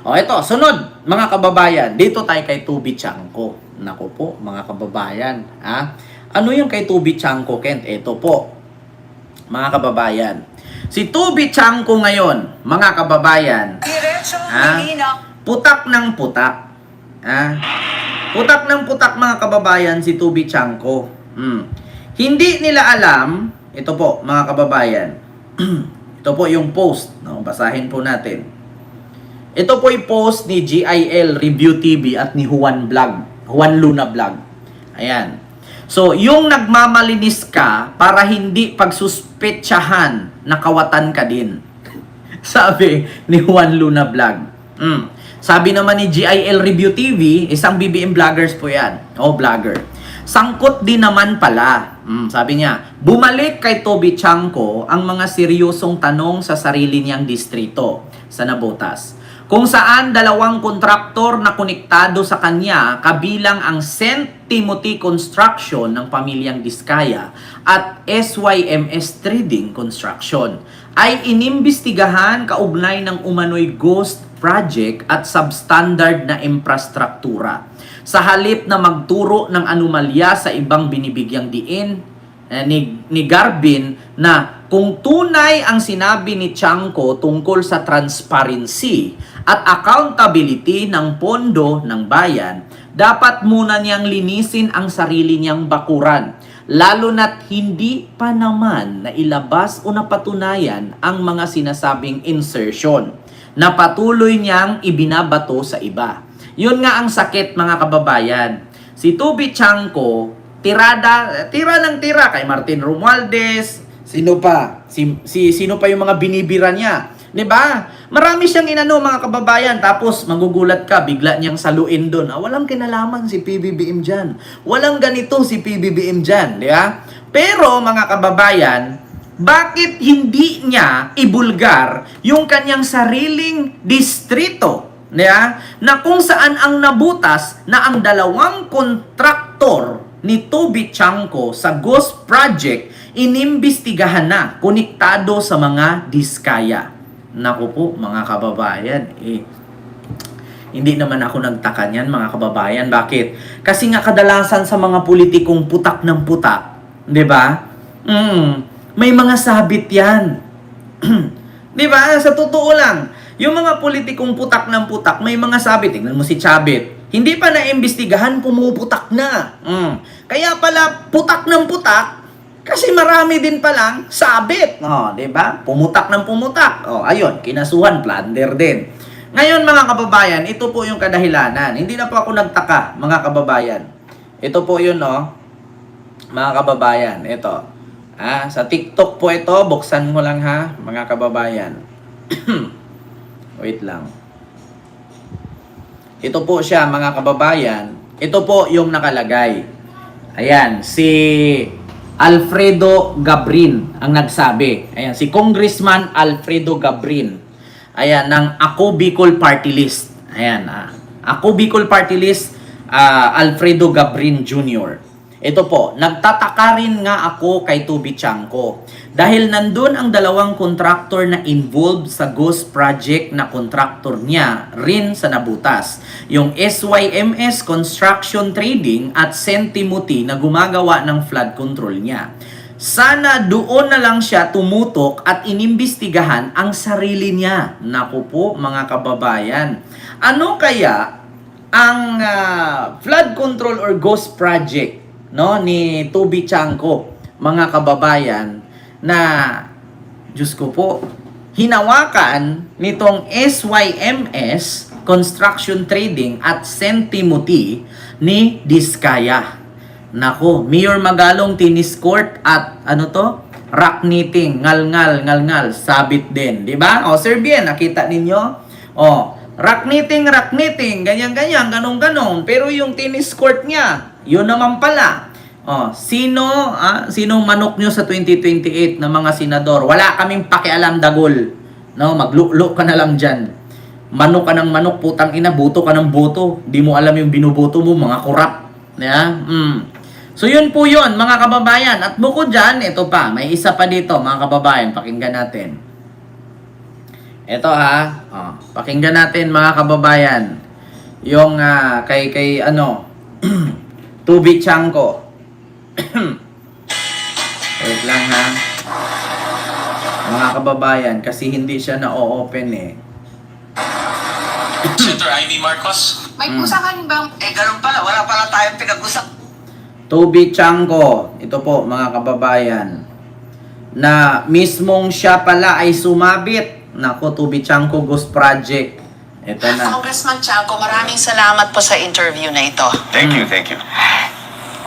O ito, sunod mga kababayan, dito tayo kay Tubi Chanko. Nako po mga kababayan, ha? Ano yung kay Tubi Chanko, Kent? Ito po, mga kababayan. Si Tubi Chanko ngayon, mga kababayan, ha? Putak ng putak. Ha? Putak ng putak mga kababayan si Tubi Chanko. Hindi nila alam, ito po mga kababayan, ito po yung post, no? Basahin po natin. Ito po yung post ni GIL Review TV at ni Juan Luna Vlog. Ayan. So, yung nagmamalinis ka para hindi pagsuspetsahan na kawatan ka din. Sabi ni Juan Luna Vlog. Sabi naman ni GIL Review TV, isang BBM vloggers po yan. O, vlogger. Sangkot din naman pala. Sabi niya, bumalik kay Tubi Chanko ang mga seryosong tanong sa sarili niyang distrito sa Navotas. Kung saan dalawang kontraktor na konektado sa kanya kabilang ang St. Timothy Construction ng pamilyang Diskaya at SYMS Trading Construction ay inimbestigahan kaugnay ng umano'y ghost project at substandard na infrastruktura. Sa halip na magturo ng anomalya sa ibang binibigyang diin ni Garbin na kung tunay ang sinabi ni Chanko tungkol sa transparency at accountability ng pondo ng bayan, dapat muna niyang linisin ang sarili niyang bakuran, lalo na't hindi pa naman nailabas o napatunayan ang mga sinasabing insertion na patuloy niyang ibinabato sa iba. Yun nga ang sakit mga kababayan. Si Tubi Chanko, tira ng tira kay Martin Romualdez, sino pa? Sino pa yung mga binibira niya? 'Di ba? Marami siyang inano mga kababayan, tapos magugulat ka bigla niyang saluin doon. Walang kinalaman si PBBM diyan. Walang ganito si PBBM diyan, 'di ba? Pero mga kababayan, bakit hindi niya ibulgar yung kanyang sariling distrito? Na kung saan ang nabutas na ang dalawang kontraktor ni Tubi Chanko sa Ghost Project inimbestigahan na, konektado sa mga Diskaya. Naku po mga kababayan, hindi naman ako nagtaka niyan mga kababayan. Bakit? Kasi nga kadalasan sa mga politikong putak ng putak, 'di ba? May mga sabit 'yan. 'Di ba? Sa totoo lang, yung mga politikong putak ng putak, may mga sabit. Tingnan mo si Chabit. Hindi pa naimbestigahan, pumuputak na. Kaya pala putak ng putak kasi marami din palang sabit. 'Di ba? Pumutak ng pumutak. Ayun, kinasuhan, plunder din. Ngayon mga kababayan, ito po yung kadahilanan. Hindi na po ako nagtaka, mga kababayan. Ito po yun, mga kababayan. Ito. Sa TikTok po ito, buksan mo lang ha, mga kababayan. Wait lang. Ito po siya, mga kababayan. Ito po yung nakalagay. Ayan, si Alfredo Gabrin ang nagsabi. Ayan, si Congressman Alfredo Gabrin. Ayan, ng Ako Bicol Party List. Ayan, Ako Bicol Party List, Alfredo Gabrin Jr. Ito po, nagtataka rin nga ako kay Tubi Chanko. Dahil nandun ang dalawang kontraktor na involved sa ghost project na kontraktor niya rin sa Nabutas. Yung SYMS Construction Trading at St. Timothy na gumagawa ng flood control niya. Sana doon na lang siya tumutok at inimbestigahan ang sarili niya. Naku po mga kababayan. Ano kaya ang flood control or ghost project ni Tubi Chanko, mga kababayan, na Diyos ko po, hinawakan nitong SYMS Construction Trading at St. Timothy ni Diskaya. Nako, Mayor Magalong tennis court at rock knitting, ngal-ngal, sabit din, di ba? Sir Bien, nakita ninyo? Rock knitting, ganyan, ganong. Pero yung tennis court niya, yun naman pala. Sinong manok nyo sa 2028 na mga senador? Wala kaming pakialam, dagol. Maglulo ka na lang dyan. Manok ka ng manok, putang ina, buto ka ng buto. Di mo alam yung binubuto mo, mga kurap. So yun po yun, mga kababayan. At bukod dyan, ito pa, may isa pa dito, mga kababayan, pakinggan natin. Ito ha. Oh, pakinggan natin mga kababayan. Yung kay ano, Tubi Chanko. Wait lang ha. Mga kababayan, kasi hindi siya na-open eh. Senator Amy Marcos. May kusakan bang... ganun pala. Wala pala tayong pinag-usap. Tubi Chanko, ito po mga kababayan, na mismong siya pala ay sumabit. Nako, Tubi Chanko Ghost Project. Ito na. Congressman Chanco, maraming salamat po sa interview na ito. Thank you, thank you.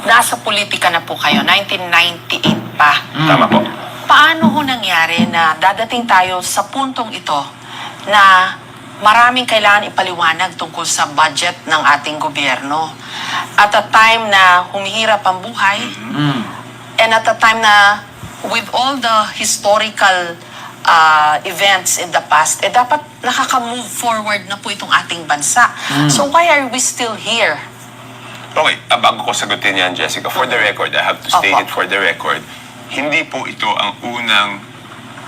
Nasa politika na po kayo, 1998 pa. Tama po. Paano ho nangyari na dadating tayo sa puntong ito na maraming kailangan ipaliwanag tungkol sa budget ng ating gobyerno? At a time na humihirap ang buhay, and at a time na with all the historical events in the past, dapat nakaka-move forward na po itong ating bansa. So why are we still here? Okay, bago ko sagutin yan, Jessica, for the record, I have to state it for the record, hindi po ito ang unang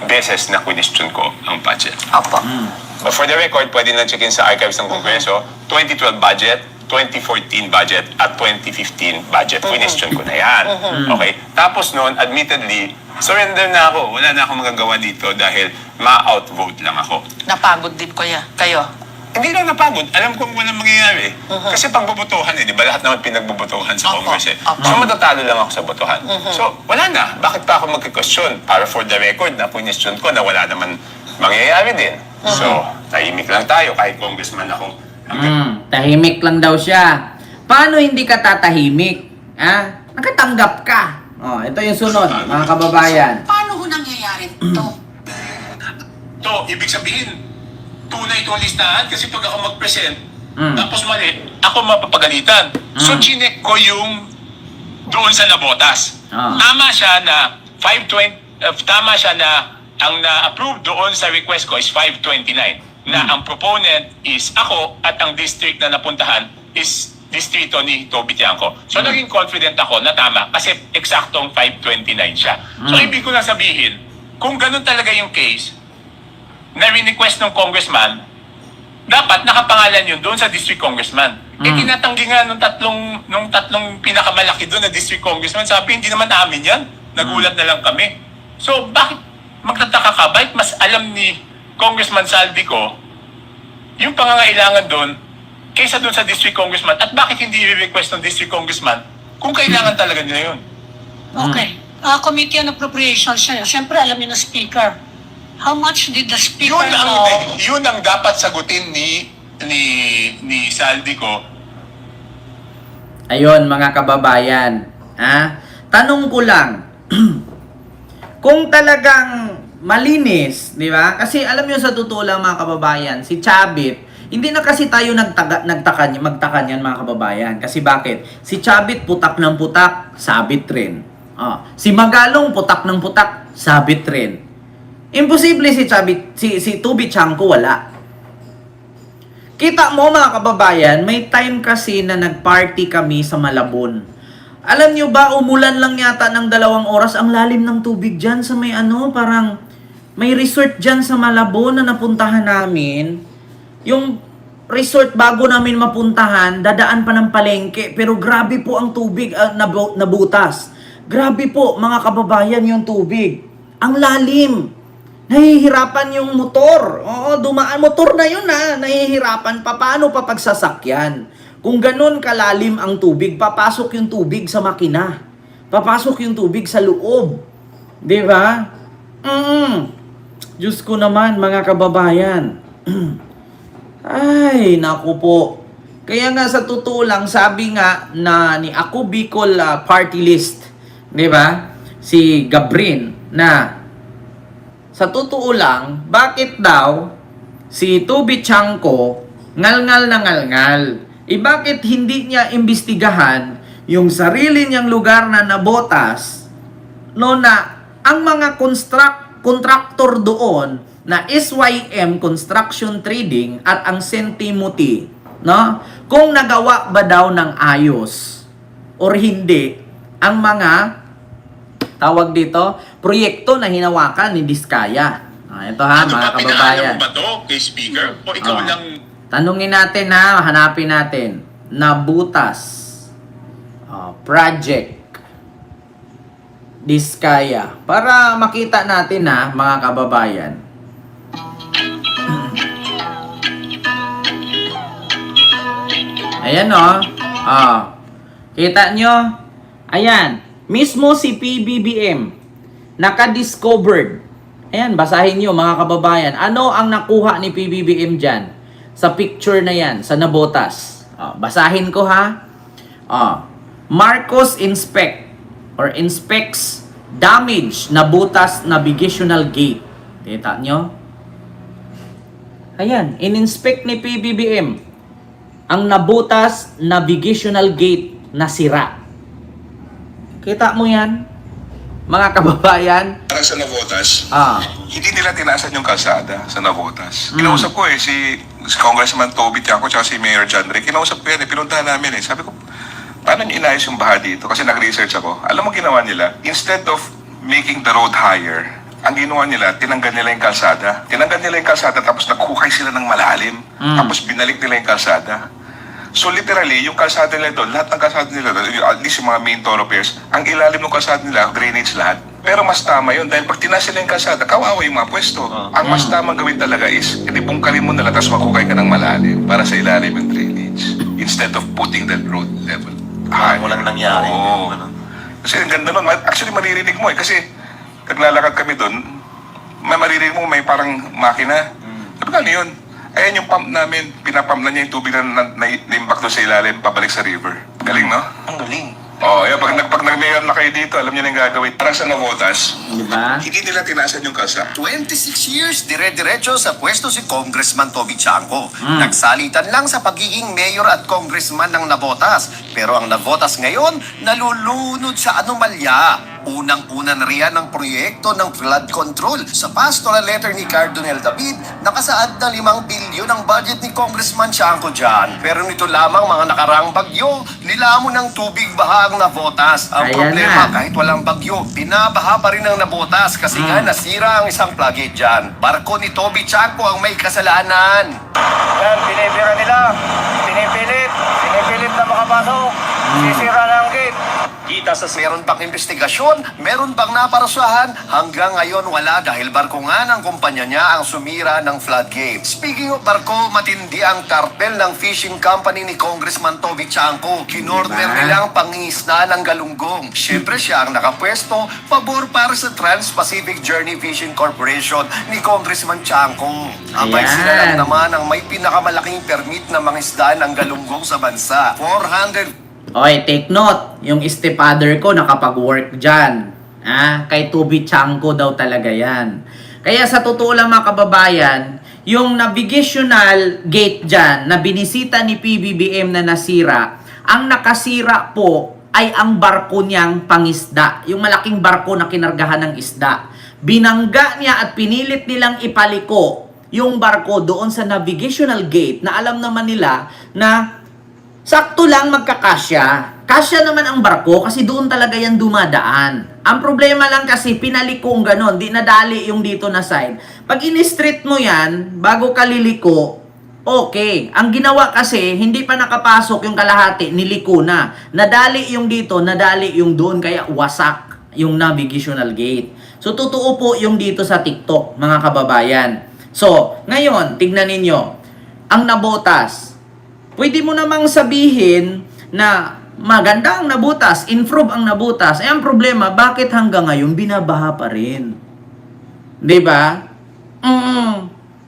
beses na question ko ang budget. Opo. But for the record, pwede na checkin sa archives ng Kongreso, 2012 budget, 2014 budget, at 2015 budget. Question ko na yan. Okay? Tapos noon, admittedly, surrender na ako. Wala na akong magagawa dito dahil ma-outvote lang ako. Napagod din kayo. Hindi lang napagod. Alam kong walang mangyayari. Kasi pagbobotohan di ba lahat naman pinagbobotohan sa Congress eh. So matatalo lang ako sa botohan. So wala na. Bakit pa ako magka-question? Para for the record na question ko na wala naman mangyayari din. So, tahimik lang tayo kahit congressman ako. Tahimik lang daw siya. Paano hindi ka tatahimik? Nakatanggap ka. Oh, ito yung sunod, mga kababayan. Paano ho nangyayari ito? To, ibig sabihin, tunay itong listahan kasi pag ako mag-present, tapos mali, ako mapapagalitan. So, chinek ko yung doon sa nabotas. Tama siya na 520, tama siya na ang na-approve doon sa request ko is 529. Na ang proponent is ako at ang district na napuntahan is distrito ni Toby Tiangco. So, naging confident ako na tama kasi eksaktong 529 siya. So, ibig ko lang sabihin, kung ganun talaga yung case, na request ng congressman, dapat nakapangalan yun doon sa district congressman. Tinatanggi nga nung tatlong pinakamalaki doon na district congressman, sabi, hindi naman namin yan. Nagulat na lang kami. So, bakit magtataka ka? Bakit mas alam ni Congressman Saldico yung pangangailangan doon kaysa doon sa district congressman? At bakit hindi i-request ng district congressman kung kailangan talaga nila yun? Okay. Committee on Appropriations siya. Siyempre, alam niyo na speaker. How much did the speaker know? Yun ang dapat sagutin ni Saldico. Ayun, mga kababayan. Tanong ko lang, kung talagang malinis, di ba? Kasi alam niyo sa totoo lang mga kababayan, si Chavit, hindi na kasi tayo magtaka niyan mga kababayan. Kasi bakit? Si Chavit putak ng putak, sabit rin. Si Magalong putak ng putak, sabit rin. Imposible si Chavit, si Tubi Chanco wala. Kita mo mga kababayan, may time kasi na nagparty kami sa Malabon. Alam nyo ba, umulan lang yata ng 2 oras, ang lalim ng tubig dyan sa may parang may resort dyan sa Malabon na napuntahan namin. Yung resort bago namin mapuntahan, dadaan pa ng palengke, pero grabe po ang tubig nabutas. Grabe po mga kababayan yung tubig. Ang lalim. Nahihirapan yung motor. Oo, dumaan. Motor na yun nahihirapan pa. Paano pa pagsasakyan? Kung ganun kalalim ang tubig, papasok yung tubig sa makina. Papasok yung tubig sa loob. Di ba? Diyos ko naman, mga kababayan. Ay, naku po. Kaya nga sa totoo lang, sabi nga na ni Ako Bicol Party List, di ba? Si Gabrin, na sa totoo lang, bakit daw si Tubi Chanco ngal-ngal na ngal-ngal? Bakit hindi niya imbestigahan yung sarili niyang lugar na nabotas na ang mga contractor doon na SYM Construction Trading at ang Sentimuti, no? Kung nagawa ba daw ng ayos or hindi ang mga tawag dito, proyekto na hinawakan ni Diskaya. ito ha, Ano mga ba, pinaalam kababayan. mo ba to kay Speaker? O ikaw Ah. lang? Tanungin natin ha, hanapin natin. Nabutas. Project. Diskaya. Para makita natin ha, mga kababayan. Ayan o. Kita nyo? Ayan. Mismo si PBBM. Naka-discovered. Ayan, basahin nyo mga kababayan. Ano ang nakuha ni PBBM dyan? Sa picture na yan, sa nabotas. Basahin ko ha. Marcos inspects damage nabutas navigational gate. Kita nyo? Ayan, in-inspect ni PBBM ang nabutas navigational gate na sira. Kita mo yan? Mga kababayan? Para sa Navotas, Ah. hindi nila tinaasan yung kalsada sa Navotas. Kinausap ko si Congressman Toby Tiaco at si Mayor John Ray. Kinausap ko yan pinuntahan namin Sabi ko, paano niyo inayos yung baha dito? Kasi nag-research ako. Alam mo ginawa nila? Instead of making the road higher, ang ginawa nila, tinanggal nila yung kalsada. Tinanggal nila yung kalsada tapos naghukay sila ng malalim. Tapos binalik nila yung kalsada. So literally, yung kalsada nila doon, lahat ng kalsada nila doon, at least yung mga main thoroughfares, ang ilalim ng kalsada nila, drainage lahat. Pero mas tama yun, dahil pag tinas nila yung kalsada, kawawa yung mga pwesto. Ang mas tamang gawin talaga is, hindi bungkalin mo nila, tapos maghukay ka ng malalim para sa ilalim yung drainage. Instead of putting that road level high. Walang nangyari. Oo. Kasi ang ganda nun, actually maririnig mo kasi naglalakad kami doon, may maririnig mo, may parang makina. Sabi ko, ano yun? Ayan yung pump namin, pinapump na niya yung tubig na naimbak doon sa ilalim, pabalik sa river. Galing, no? Ang galing. Yan, pag nag-mayor na kayo dito, alam niyo na yung gagawin. Para sa Navotas, Diba? hindi nila tinaasan yung kalsada. 26 years, dire-diretso sa pwesto si Congressman Toby Chanco. Nagsalitan lang sa pagiging mayor at congressman ng Navotas. Pero ang Navotas ngayon, nalulunod sa anomalya. Unang-una na riyan ang proyekto ng flood control. Sa pastoral letter ni Cardinal David, nakasaad na 5 bilyon ang budget ni Congressman Chanco dyan. Pero nito lamang mga nakaraang bagyo, nilamon ng tubig baha ang Navotas. Ang Ayan problema, na. kahit walang bagyo, binabaha pa rin ang Nabotas kasi nga nasira ang isang plug-gate dyan. Barko ni Toby Chanco ang may kasalanan. Yan, binibira nila. Pinipilit na makapasok. Sisira na ang gate. Kita sa meron pang investigasyon, meron bang naparusahan, hanggang ngayon wala dahil barko nga ng kumpanya niya ang sumira ng floodgate. Speaking of barko, matindi ang kartel ng fishing company ni Congressman Toby Chanco. Kinorder nilang pangingisda ng galunggong. Siyempre siya ang nakapwesto, pabor para sa Trans-Pacific Journey Fishing Corporation ni Congressman Chanco. Abay Ayan. sila lang naman ang may pinakamalaking permit na mangisda ng galunggong sa bansa. 400 Oy, take note. Yung stepfather ko nakapag-work dyan. Kay Toby Chanco daw talaga yan. Kaya sa totoo lang mga kababayan, yung navigational gate dyan na binisita ni PBBM na nasira, ang nakasira po ay ang barko niyang pangisda. Yung malaking barko na kinargahan ng isda. Binangga niya at pinilit nilang ipaliko yung barko doon sa navigational gate na alam naman nila na sakto lang magkakasya. Kasya naman ang barko kasi doon talaga yan dumadaan. Ang problema lang kasi pinaliko ang ganon, di nadali yung dito na side. Pag in-street mo yan, bago ka liliko, okay. Ang ginawa kasi, hindi pa nakapasok yung kalahati, niliko na. Nadali yung dito, nadali yung doon, kaya wasak yung navigational gate. So, totoo po yung dito sa TikTok, mga kababayan. So, ngayon, tignan ninyo, ang nabotas, pwede mo namang sabihin na maganda ang nabutas, improve ang nabutas. Eh, ang problema, bakit hanggang ngayon binabaha pa rin? Diba?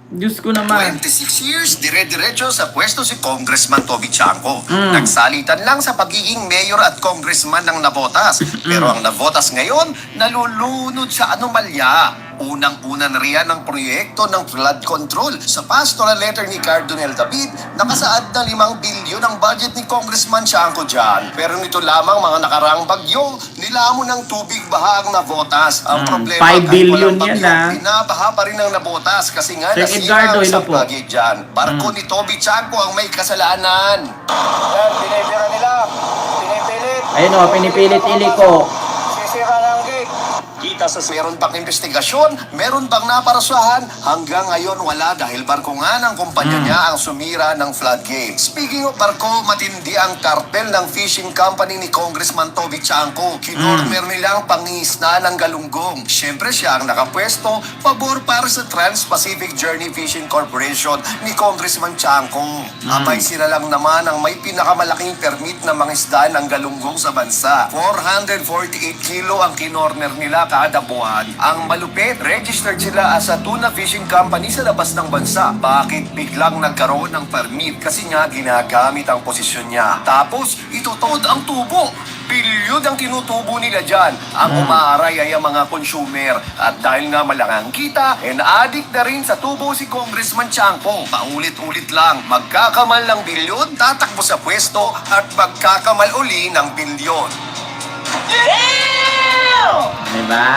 Diyos ko naman. 26 years, dire-diretso sa pwesto si Congressman Toby Chanco. Nagsalitan lang sa pagiging mayor at congressman ng Navotas. Pero ang Navotas ngayon, nalulunod sa anomalya. Unang-una na riyan ang proyekto ng flood control. Sa pastoral letter ni Cardinal David, nakasaad na 5 bilyon ang budget ni Congressman Chanco dyan. Pero nito lamang mga nakaraang bagyo, nilamon ng tubig baha ang Navotas. Ang problema, 5 billion kahit walang yan, bagyo, binabaha pa rin ang Nabotas kasi nga Sir nasira Edgardo, ang ilo isang po. plug-gate dyan. Barko ni Toby Chanco ang may kasalanan. Yan, binibira nila. Pinipilit. Ayun o, pinipilit iliko. Sisira na ang gate. nakita sa... Meron bang investigasyon? Meron bang naparasahan? Hanggang ngayon wala dahil barko nga ng kumpanya niya ang sumira ng floodgate. Speaking of barko, matindi ang kartel ng fishing company ni Congressman Toby Chanco. Kinorner nilang pangisna ng galunggong. Siyempre siya ang nakapwesto, pabor para sa Trans-Pacific Journey Fishing Corporation ni Congressman Chanco. Abay sila lang naman ang may pinakamalaking permit na mangisda ng galunggong sa bansa. 448 kilo ang kinorner nila kada buwan. Ang malupit, registered sila as a tuna fishing company sa labas ng bansa. Bakit biglang nagkaroon ng permit? Kasi nga ginagamit ang posisyon niya. Tapos, itutod ang tubo. Bilyod ang tinutubo nila dyan. Ang umaaray ay ang mga consumer. At dahil nga malangang kita, addict na rin sa tubo si Congressman Chanco. Paulit-ulit lang, magkakamal ng bilyon, tatakbo sa pwesto at magkakamal uli ng bilyon. Diba?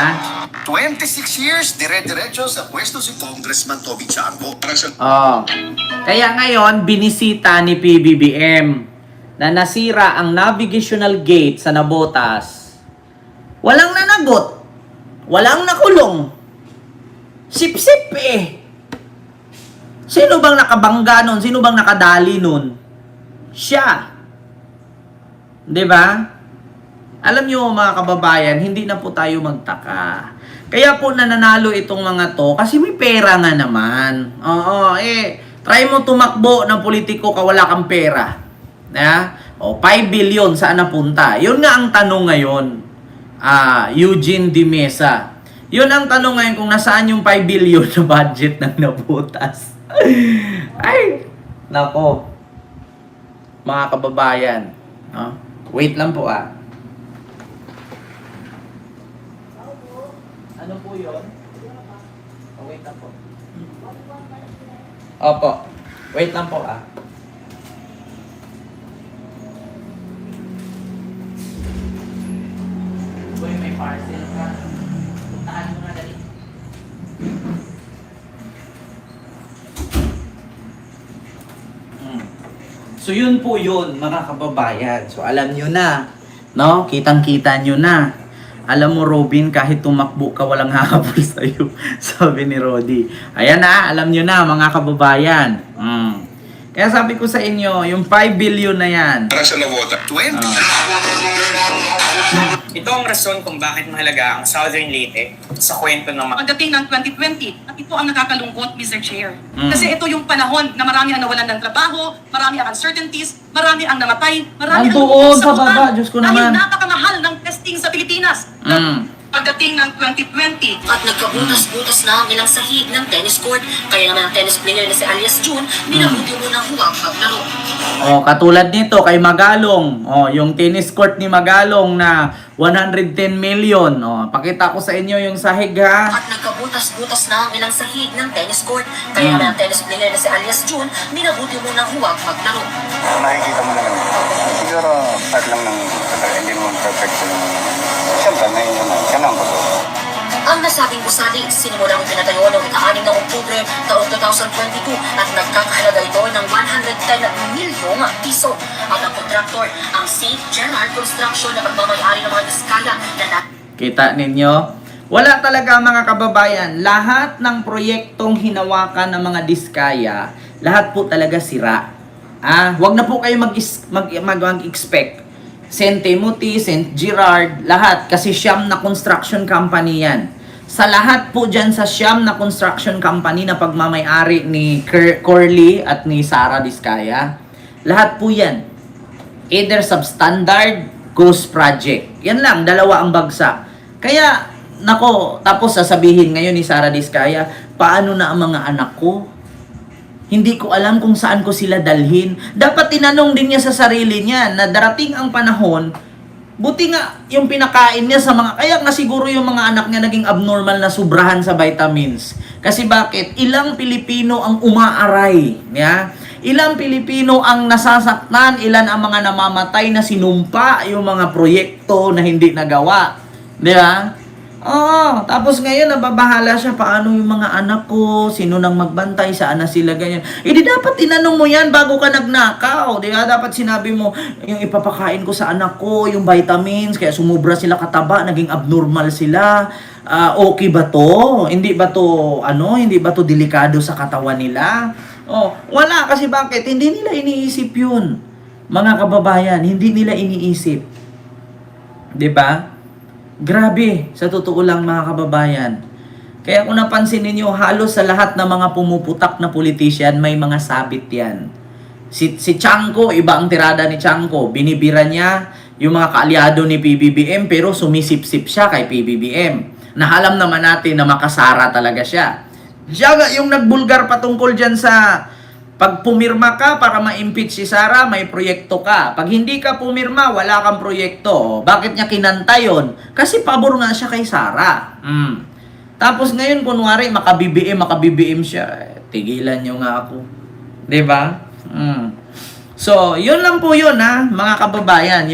26 years, dire-diretso sa pwesto si Congressman Toby Chanco. Oh. Kaya ngayon, binisita ni PBBM na nasira ang navigational gate sa Navotas. Walang nanagot. Walang nakulong. Sip-sip eh. Sino bang nakabangga nun? Sino bang nakadali nun? Siya. Diba? Alam nyo mga kababayan, hindi na po tayo magtaka. Kaya po nananalo itong mga to kasi may pera nga naman. Oo, try mo tumakbo ng politiko ka wala kang pera. O 5 billion saan napunta? Yun nga ang tanong ngayon. Eugene De Mesa. Yun ang tanong ngayon kung nasaan yung 5 billion na budget ng Navotas. Ay, nako. Mga kababayan. Wait lang po Ano po yun? Wait lang po. Opo. Wait lang po Uy, may parcel ka. Puntahan mo na dali. So yun po yun, mga kababayan. So alam nyo na, no? Kitang-kita nyo na. Alam mo, Robin, kahit tumakbo ka, walang hahabol sa'yo. Sabi ni Rodi. Ayan na, alam nyo na, mga kababayan. Kaya sabi ko sa inyo, yung 5 billion na yan. Para sa Navota. 20. Ito ang rason kung bakit mahalaga ang Southern Leyte sa kwento ng mga... Pagdating ng 2020, at ito ang nakakalungkot, Mr. Chair. Kasi ito yung panahon na marami ang nawalan ng trabaho, marami ang uncertainties, marami ang namatay, marami ang Andoon lubog sa utang, baba, Diyos ko naman. dahil napakamahal ng testing sa Pilipinas. Pagdating ng 2020, at nagkabutas-butas na ang ilang sahig ng tennis court. Kaya naman ang tennis player na si Alias June, minabuti mo ng huwag maglaro. Katulad nito kay Magalong. Yung tennis court ni Magalong na 110 million. Pakita ko sa inyo yung sahig ha. At nagkabutas-butas na ang ilang sahig ng tennis court. Kaya naman ang tennis player na si Alias June, minabuti mo ng huwag maglaro. Nakikita mo naman. Siguro, part lang ng hindi mo perfect yung... Siyempre, ngayon yun. Yan ang bago. Ang nasabing gusali, sinimulang pinatayo noong 6 ng Oktubre taong 2022 at nagkakahalaga ito ng 110 milyong piso. At ang kontraktor, ang St. Gerard Construction na pagmamayari ng mga diskaya na Kita ninyo? Wala talaga mga kababayan. Lahat ng proyektong hinawakan ng mga diskaya, lahat po talaga sira. Huwag na po kayo mag-expect. St. Timothy, St. Gerard, lahat. Kasi siyam na construction company yan. Sa lahat po dyan sa siyam na construction company na pagmamayari ni Corley at ni Sara Diskaya, lahat po yan. Either substandard, ghost project. Yan lang, dalawa ang bagsak. Kaya, nako, tapos sasabihin ngayon ni Sara Diskaya, paano na ang mga anak ko? Hindi ko alam kung saan ko sila dalhin. Dapat tinanong din niya sa sarili niya na darating ang panahon, buti nga yung pinakain niya sa mga, kaya nga siguro yung mga anak niya naging abnormal na sobrahan sa vitamins. Kasi bakit? Ilang Pilipino ang umaaray. Ilang Pilipino ang nasasaktan, ilan ang mga namamatay na sinumpa yung mga proyekto na hindi nagawa. Di ba? Oo, tapos ngayon nababahala siya paano yung mga anak ko, sino nang magbantay, saan na sila, ganyan. Eh di dapat tinanong mo yan bago ka nagnakaw, di ba? Dapat sinabi mo, yung ipapakain ko sa anak ko, yung vitamins, kaya sumubra sila kataba, naging abnormal sila. Okay ba to? Hindi ba to, hindi ba to delikado sa katawan nila? Oh, wala kasi bakit? Hindi nila iniisip yun. Mga kababayan, hindi nila iniisip. Di ba? Grabe, sa totoo lang mga kababayan. Kaya kung napansin ninyo, halos sa lahat ng mga pumuputak na politician, may mga sabit yan. Si Chanco, iba ang tirada ni Chanco. Binibira niya yung mga kaalyado ni PBBM, pero sumisip-sip siya kay PBBM. Na alam naman natin na makasara talaga siya. Siya yung nagbulgar patungkol dyan sa pag pumirma ka para ma-impeach si Sara, may proyekto ka. Pag hindi ka pumirma, wala kang proyekto. Bakit niya kinanta yun? Kasi pabor nga siya kay Sara. Tapos ngayon, kunwari, makabibiim siya. Tigilan niyo nga ako. Diba? So, yun lang po yun, ha, mga kababayan.